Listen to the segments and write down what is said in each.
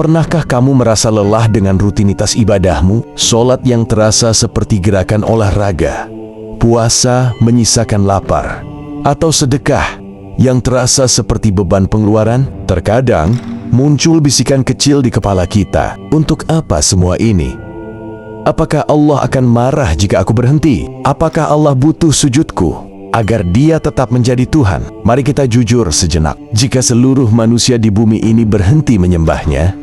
Pernahkah kamu merasa lelah dengan rutinitas ibadahmu? Sholat yang terasa seperti gerakan olahraga, puasa menyisakan lapar, atau sedekah yang terasa seperti beban pengeluaran? Terkadang muncul bisikan kecil di kepala kita, untuk apa semua ini? Apakah Allah akan marah jika aku berhenti? Apakah Allah butuh sujudku agar Dia tetap menjadi Tuhan? Mari kita jujur sejenak. Jika seluruh manusia di bumi ini berhenti menyembahnya,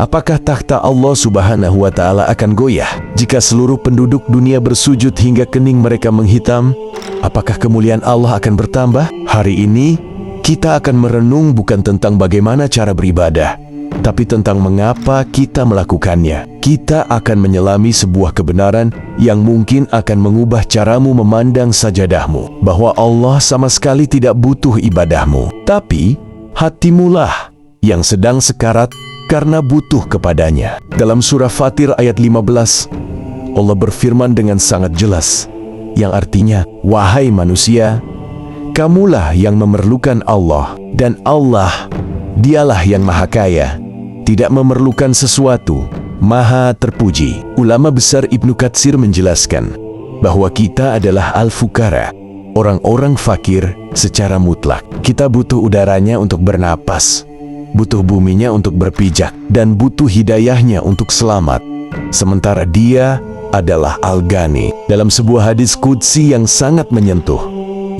apakah takhta Allah Subhanahu wa Ta'ala akan goyah? Jika seluruh penduduk dunia bersujud hingga kening mereka menghitam, apakah kemuliaan Allah akan bertambah? Hari ini kita akan merenung bukan tentang bagaimana cara beribadah, tapi tentang mengapa kita melakukannya. Kita akan menyelami sebuah kebenaran yang mungkin akan mengubah caramu memandang sajadahmu, bahwa Allah sama sekali tidak butuh ibadahmu, tapi hatimulah yang sedang sekarat karena butuh kepadanya. Dalam surah Fatir ayat 15, Allah berfirman dengan sangat jelas, yang artinya, wahai manusia, kamulah yang memerlukan Allah, dan Allah, Dialah yang maha kaya, tidak memerlukan sesuatu, maha terpuji. Ulama besar Ibnu Katsir menjelaskan bahwa kita adalah al-fukara, orang-orang fakir secara mutlak. Kita butuh udaranya untuk bernapas, butuh buminya untuk berpijak, dan butuh hidayahnya untuk selamat. Sementara Dia adalah Al-Ghani. Dalam sebuah hadis qudsi yang sangat menyentuh,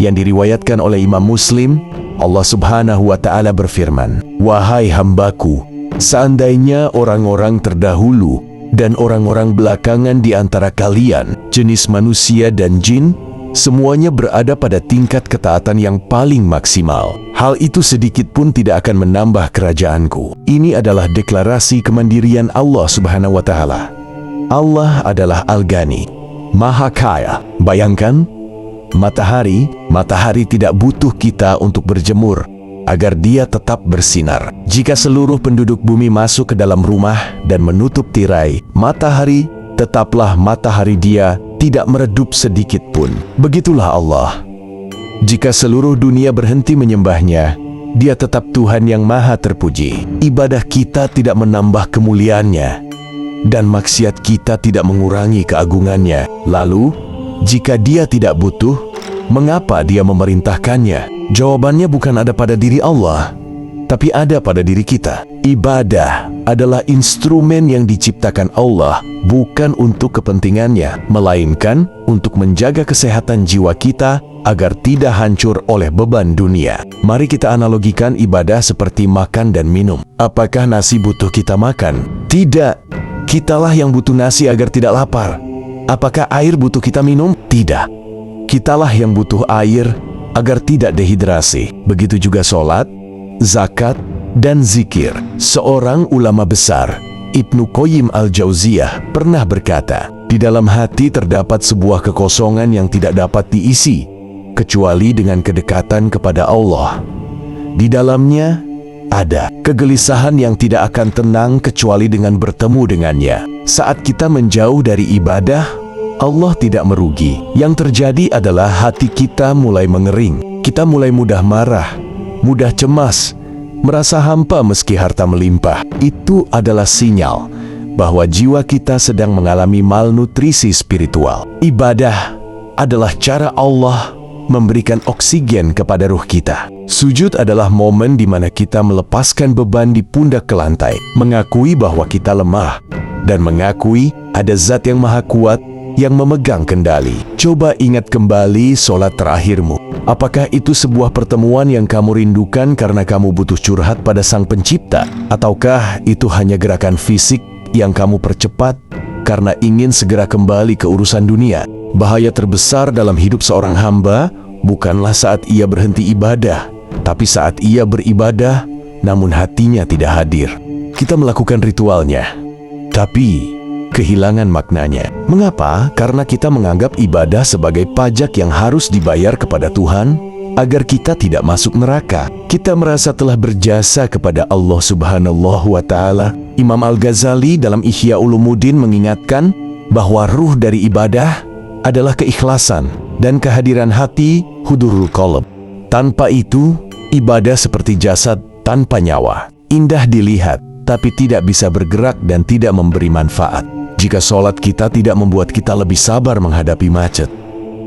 yang diriwayatkan oleh Imam Muslim, Allah Subhanahu wa Ta'ala berfirman, wahai hambaku, seandainya orang-orang terdahulu dan orang-orang belakangan di antara kalian, jenis manusia dan jin, semuanya berada pada tingkat ketaatan yang paling maksimal, hal itu sedikit pun tidak akan menambah kerajaanku. Ini adalah deklarasi kemandirian Allah Subhanahu wa Ta'ala. Allah adalah Al-Ghani, maha kaya. Bayangkan, matahari tidak butuh kita untuk berjemur agar dia tetap bersinar. Jika seluruh penduduk bumi masuk ke dalam rumah dan menutup tirai, matahari tetaplah matahari, Dia tidak meredup sedikit pun. Begitulah Allah. Jika seluruh dunia berhenti menyembahnya, Dia tetap Tuhan yang maha terpuji. Ibadah kita tidak menambah kemuliaannya, dan maksiat kita tidak mengurangi keagungannya. Lalu, jika Dia tidak butuh, mengapa Dia memerintahkannya? Jawabannya bukan ada pada diri Allah, tapi ada pada diri kita. Ibadah adalah instrumen yang diciptakan Allah, bukan untuk kepentingannya, melainkan untuk menjaga kesehatan jiwa kita agar tidak hancur oleh beban dunia. Mari kita analogikan ibadah seperti makan dan minum. Apakah nasi butuh kita makan? Tidak. Kitalah yang butuh nasi agar tidak lapar. Apakah air butuh kita minum? Tidak. Kitalah yang butuh air agar tidak dehidrasi. Begitu juga sholat, zakat, dan zikir. Seorang ulama besar, Ibnu Qayyim al-Jauziyah, pernah berkata, di dalam hati terdapat sebuah kekosongan yang tidak dapat diisi, kecuali dengan kedekatan kepada Allah. Di dalamnya ada kegelisahan yang tidak akan tenang kecuali dengan bertemu dengannya. Saat kita menjauh dari ibadah, Allah tidak merugi. Yang terjadi adalah hati kita mulai mengering. Kita mulai mudah marah, mudah cemas, merasa hampa meski harta melimpah. Itu adalah sinyal bahwa jiwa kita sedang mengalami malnutrisi spiritual. Ibadah adalah cara Allah memberikan oksigen kepada ruh kita. Sujud adalah momen di mana kita melepaskan beban di pundak ke lantai, mengakui bahwa kita lemah, dan mengakui ada zat yang maha kuat yang memegang kendali. Coba ingat kembali sholat terakhirmu. Apakah itu sebuah pertemuan yang kamu rindukan karena kamu butuh curhat pada Sang Pencipta? Ataukah itu hanya gerakan fisik yang kamu percepat karena ingin segera kembali ke urusan dunia? Bahaya terbesar dalam hidup seorang hamba bukanlah saat ia berhenti ibadah, tapi saat ia beribadah namun hatinya tidak hadir. Kita melakukan ritualnya, tapi kehilangan maknanya. Mengapa? Karena kita menganggap ibadah sebagai pajak yang harus dibayar kepada Tuhan agar kita tidak masuk neraka. Kita merasa telah berjasa kepada Allah Subhanahu wa Ta'ala. Imam Al-Ghazali dalam Ihya Ulumuddin mengingatkan bahwa ruh dari ibadah adalah keikhlasan dan kehadiran hati, hudurul qalb. Tanpa itu, ibadah seperti jasad tanpa nyawa. Indah dilihat, tapi tidak bisa bergerak dan tidak memberi manfaat. Jika sholat kita tidak membuat kita lebih sabar menghadapi macet,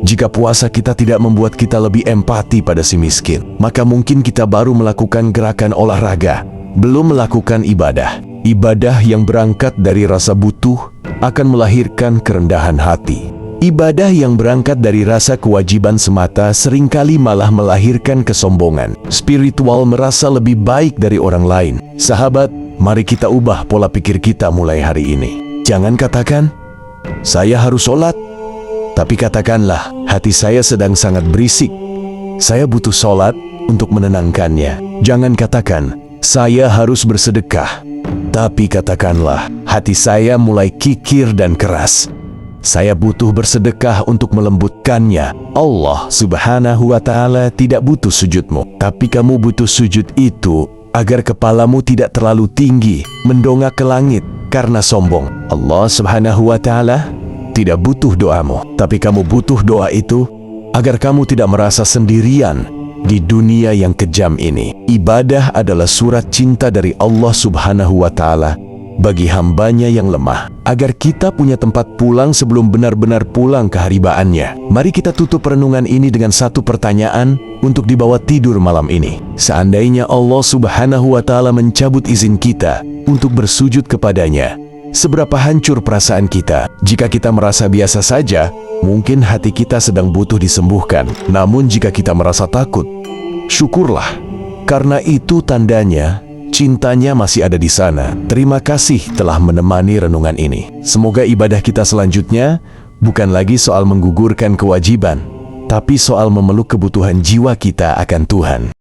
jika puasa kita tidak membuat kita lebih empati pada si miskin, maka mungkin kita baru melakukan gerakan olahraga, belum melakukan ibadah. Ibadah yang berangkat dari rasa butuh akan melahirkan kerendahan hati. Ibadah yang berangkat dari rasa kewajiban semata seringkali malah melahirkan kesombongan. Spiritual merasa lebih baik dari orang lain. Sahabat, mari kita ubah pola pikir kita mulai hari ini. Jangan katakan, saya harus sholat. Tapi katakanlah, hati saya sedang sangat berisik. Saya butuh sholat untuk menenangkannya. Jangan katakan, saya harus bersedekah. Tapi katakanlah, hati saya mulai kikir dan keras. Saya butuh bersedekah untuk melembutkannya. Allah Subhanahu wa Ta'ala tidak butuh sujudmu, tapi kamu butuh sujud itu agar kepalamu tidak terlalu tinggi, mendongak ke langit karena sombong. Allah Subhanahu wa Ta'ala tidak butuh doamu, tapi kamu butuh doa itu agar kamu tidak merasa sendirian di dunia yang kejam ini. Ibadah adalah surat cinta dari Allah Subhanahu wa Ta'ala bagi hambanya yang lemah, agar kita punya tempat pulang sebelum benar-benar pulang ke haribaannya. Mari kita tutup renungan ini dengan satu pertanyaan untuk dibawa tidur malam ini. Seandainya Allah Subhanahu wa Ta'ala mencabut izin kita untuk bersujud kepadanya, seberapa hancur perasaan kita? Jika kita merasa biasa saja, mungkin hati kita sedang butuh disembuhkan. Namun jika kita merasa takut, syukurlah, karena itu tandanya cintanya masih ada di sana. Terima kasih telah menemani renungan ini. Semoga ibadah kita selanjutnya bukan lagi soal menggugurkan kewajiban, tapi soal memeluk kebutuhan jiwa kita akan Tuhan.